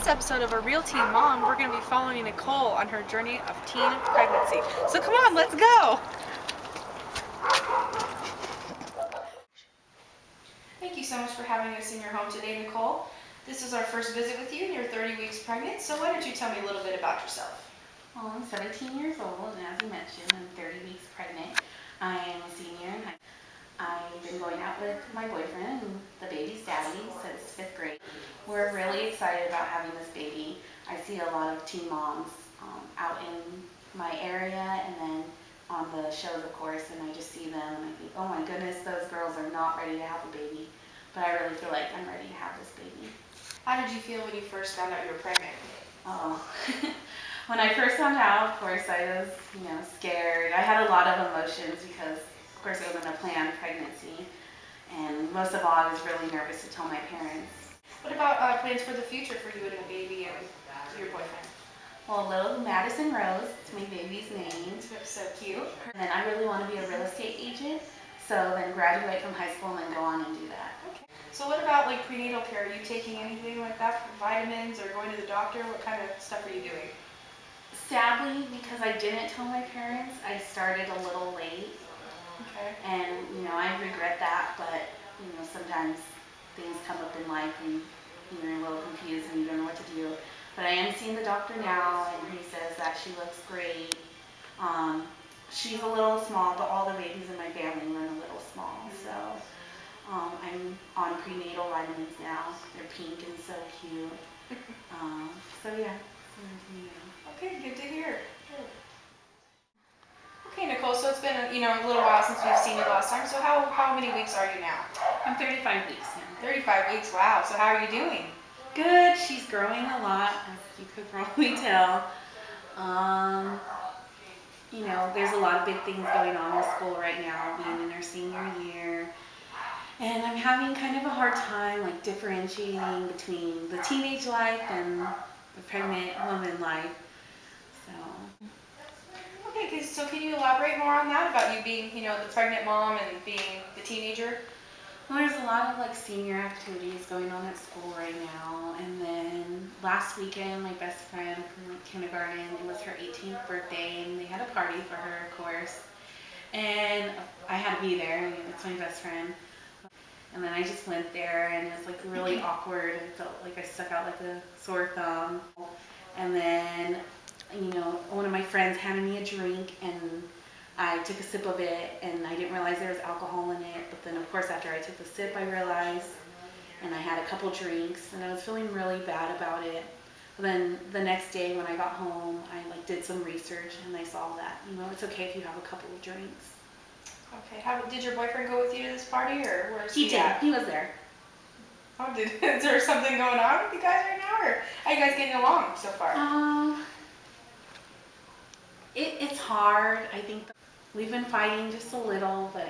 episode of A Real Teen Mom, we're going to be following Nicole on her journey of teen pregnancy. So come on, let's go! Thank you so much for having us in your home today, Nicole. This is our first visit with you, and you're 30 weeks pregnant, so why don't you tell me a little bit about yourself? Well, I'm 17 years old, and as you mentioned, I'm 30 weeks pregnant. I am a senior in high school. I've been going out with my boyfriend and the baby's daddy since 5th grade. We're really excited about having this baby. I see a lot of teen moms out in my area and then on the shows, of course, and I just see them and I think, oh my goodness, those girls are not ready to have a baby. But I really feel like I'm ready to have this baby. How did you feel when you first found out you were pregnant? Oh. When I first found out, of course, I was, scared. I had a lot of emotions because, of course, it wasn't a planned pregnancy. And most of all, I was really nervous to tell my parents. What about plans for the future for you and the baby and your boyfriend? Well, little Madison Rose, it's my baby's name. That's so cute. And then I really want to be a real estate agent, so then graduate from high school and then go on and do that. Okay. So what about like prenatal care? Are you taking anything like that, vitamins or going to the doctor? What kind of stuff are you doing? Sadly, because I didn't tell my parents, I started a little late. Okay. And, I regret that, but, sometimes things come up in life and you're a little confused and you don't know what to do. But I am seeing the doctor now, and he says that she looks great. She's a little small, but all the babies in my family run a little small. So I'm on prenatal vitamins now. They're pink and so cute. So yeah. Okay, good to hear. Okay, Nicole, so it's been a little while since we've seen you last time. So how many weeks are you now? I'm 35 weeks now. 35 weeks, wow. So how are you doing? Good. She's growing a lot, as you could probably tell. There's a lot of big things going on in school right now, being in her senior year. And I'm having kind of a hard time like differentiating between the teenage life and the pregnant woman life. Okay, so can you elaborate more on that about you being, the pregnant mom and being the teenager? Well, there's a lot of like senior activities going on at school right now, and then last weekend my best friend from kindergarten, it was her 18th birthday, and they had a party for her, of course, and I had to be there. It's my best friend, and then I just went there, and it was like really awkward. I felt like I stuck out like a sore thumb, and then one of my friends handed me a drink, and I took a sip of it, and I didn't realize there was alcohol in it. But then, of course, after I took the sip, I realized, and I had a couple drinks, and I was feeling really bad about it. But then the next day when I got home, I did some research, and I saw that it's okay if you have a couple of drinks. Okay. Did your boyfriend go with you to this party, or where's he did? at? He was there. Oh, is there something going on with you guys right now, or how are you guys getting along so far? It's hard. I think we've been fighting just a little, but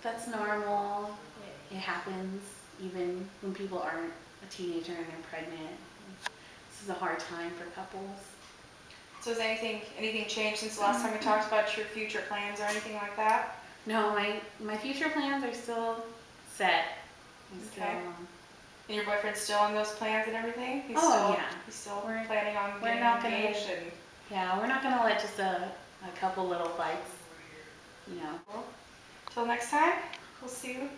that's normal. It happens even when people aren't a teenager and they're pregnant. This is a hard time for couples. So has anything changed since the last time we talked about your future plans or anything like that? No, my future plans are still set. Okay. And your boyfriend's still on those plans and everything? He's still planning on getting engaged and... Yeah, we're not going to let just a couple little fights, Well, till next time, we'll see you.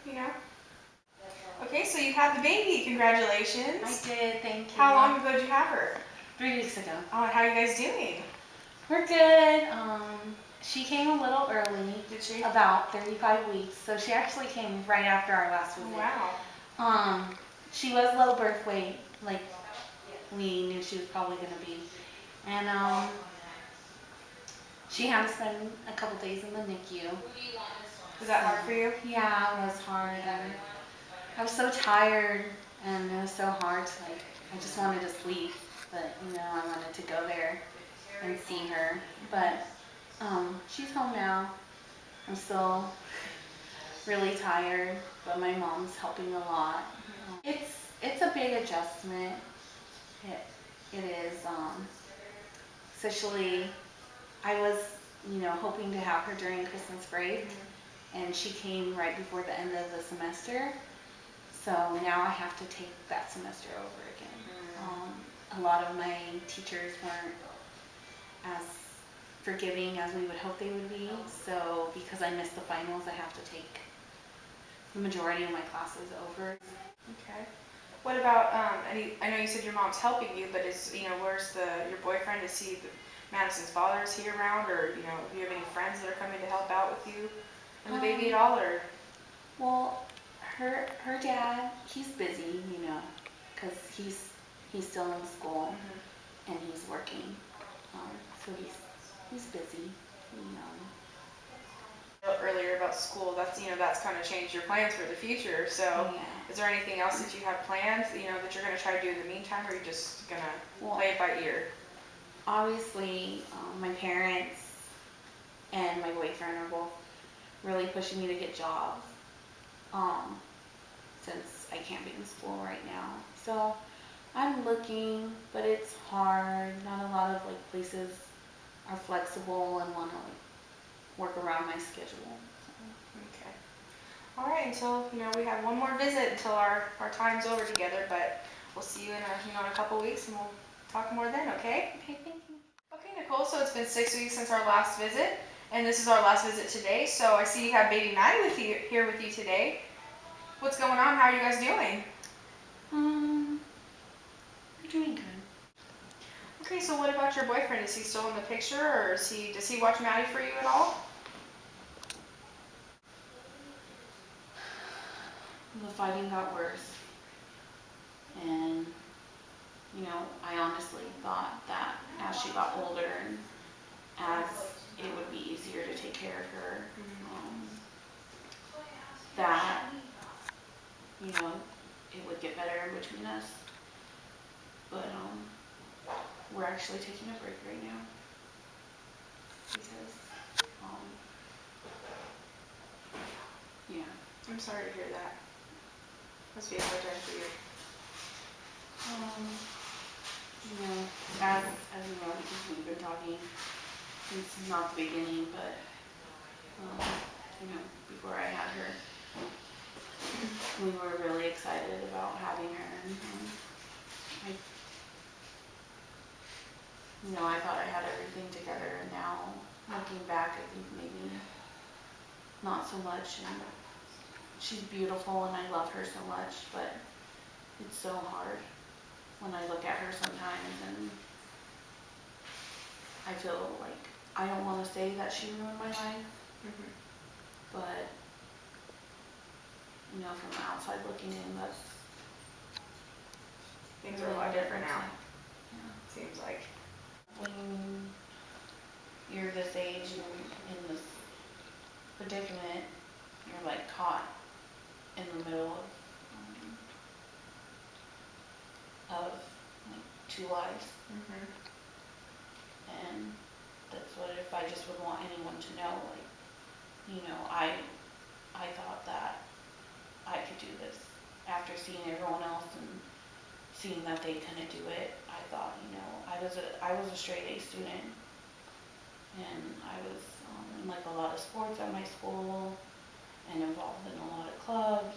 Okay, so you had the baby. Congratulations. I did, thank you. How long ago did you have her? 3 weeks ago. Oh, and how are you guys doing? We're good. She came a little early. Did she? About 35 weeks. So she actually came right after our last visit. Wow. She was low birth weight, like we knew she was probably going to be. And she had to spend a couple days in the NICU. Was that hard for you? Yeah, it was hard. I was so tired, and it was so hard to I just wanted to sleep, but I wanted to go there and see her. But she's home now. I'm still really tired, but my mom's helping a lot. It's a big adjustment. It is. Especially, I was, hoping to have her during Christmas break, and she came right before the end of the semester. So now I have to take that semester over again. a lot of my teachers weren't as forgiving as we would hope they would be. So because I missed the finals, I have to take the majority of my classes over. Okay. What about I know you said your mom's helping you, but where's your boyfriend? Is he Madison's father? Is he around, or do you have any friends that are coming to help out with you and the baby at all, or? Well, her dad, he's busy, because he's still in school and he's working, so he's busy, Earlier about school, that's kind of changed your plans for the future. So, Yeah. Is there anything else that you have planned, that you're going to try to do in the meantime, or are you just going to play it by ear? Obviously, my parents and my boyfriend are both really pushing me to get jobs, since I can't be in school right now. So I'm looking, but it's hard. Not a lot of places are flexible and want to work around my schedule. Okay. All right. Until we have one more visit until our time's over together, but we'll see you in a couple weeks, and we'll talk more then. Okay? Okay, thank you. Okay, Nicole. So it's been 6 weeks since our last visit, and this is our last visit today. So I see you have baby Maddie here with you today. What's going on? How are you guys doing? We're doing good. Okay, so what about your boyfriend? Is he still in the picture, or does he watch Maddie for you at all? The fighting got worse, and I honestly thought that as she got older and as it would be easier to take care of her, that it would get better in between us. But we're actually taking a break right now because yeah. I'm sorry to hear that. Must be a hard time for you. As you know, because we've been talking since not the beginning, but before I had her, we were really excited about having her. And, I thought I had everything together, and now looking back, I think maybe not so much. And she's beautiful, and I love her so much, but it's so hard when I look at her sometimes, and I feel like I don't want to say that she ruined my life, but from the outside looking in, that's things are a lot different now. Yeah. Seems like. When you're this age and in this predicament, you're caught in the middle of two lives. And that's what if I just would want anyone to know, I thought that I could do this. After seeing everyone else and seeing that they couldn't do it, I thought, I was a straight A student, and I was in a lot of sports at my school and involved in a lot of clubs,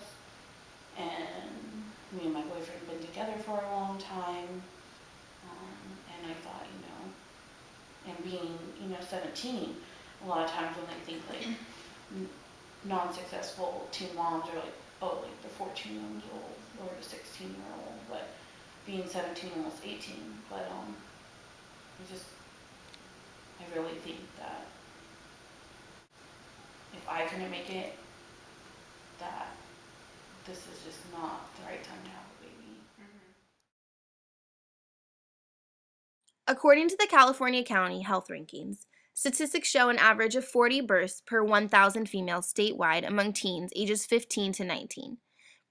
and me and my boyfriend had been together for a long time, and I thought, and being 17, a lot of times when they think non-successful teen moms are the 14-year-old or the 16-year-old, but being 17, almost 18, but I really think that if I couldn't make it, that this is just not the right time to have a baby. According to the California County Health Rankings, statistics show an average of 40 births per 1,000 females statewide among teens ages 15 to 19.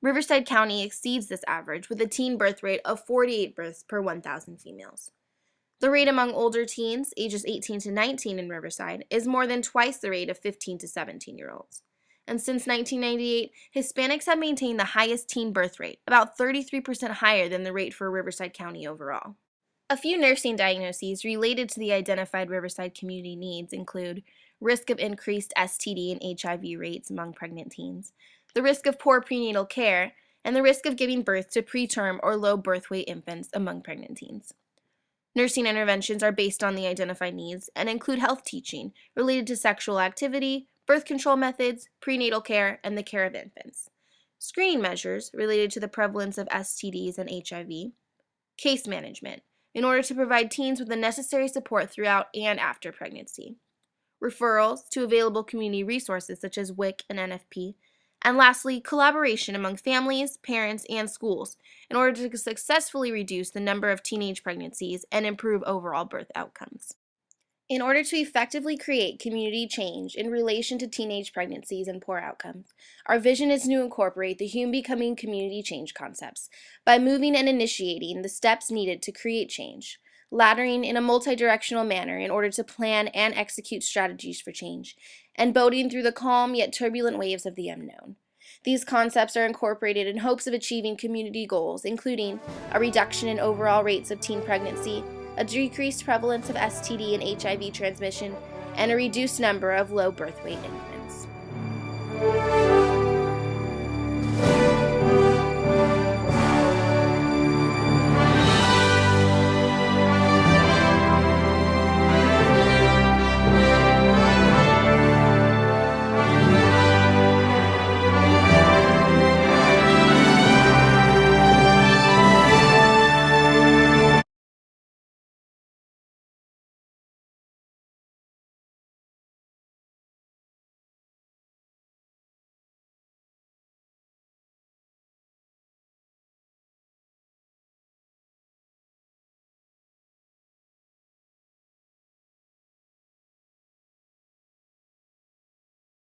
Riverside County exceeds this average with a teen birth rate of 48 births per 1,000 females. The rate among older teens, ages 18 to 19 in Riverside, is more than twice the rate of 15 to 17-year-olds. And since 1998, Hispanics have maintained the highest teen birth rate, about 33% higher than the rate for Riverside County overall. A few nursing diagnoses related to the identified Riverside community needs include risk of increased STD and HIV rates among pregnant teens, the risk of poor prenatal care, and the risk of giving birth to preterm or low birth weight infants among pregnant teens. Nursing interventions are based on the identified needs and include health teaching related to sexual activity, birth control methods, prenatal care, and the care of infants. Screening measures related to the prevalence of STDs and HIV. Case management, in order to provide teens with the necessary support throughout and after pregnancy. Referrals to available community resources such as WIC and NFP. And lastly, collaboration among families, parents, and schools in order to successfully reduce the number of teenage pregnancies and improve overall birth outcomes. In order to effectively create community change in relation to teenage pregnancies and poor outcomes, our vision is to incorporate the Hume Becoming Community Change concepts by moving and initiating the steps needed to create change, laddering in a multi-directional manner in order to plan and execute strategies for change, and boating through the calm yet turbulent waves of the unknown. These concepts are incorporated in hopes of achieving community goals, including a reduction in overall rates of teen pregnancy, a decreased prevalence of STD and HIV transmission, and a reduced number of low birth weight infants.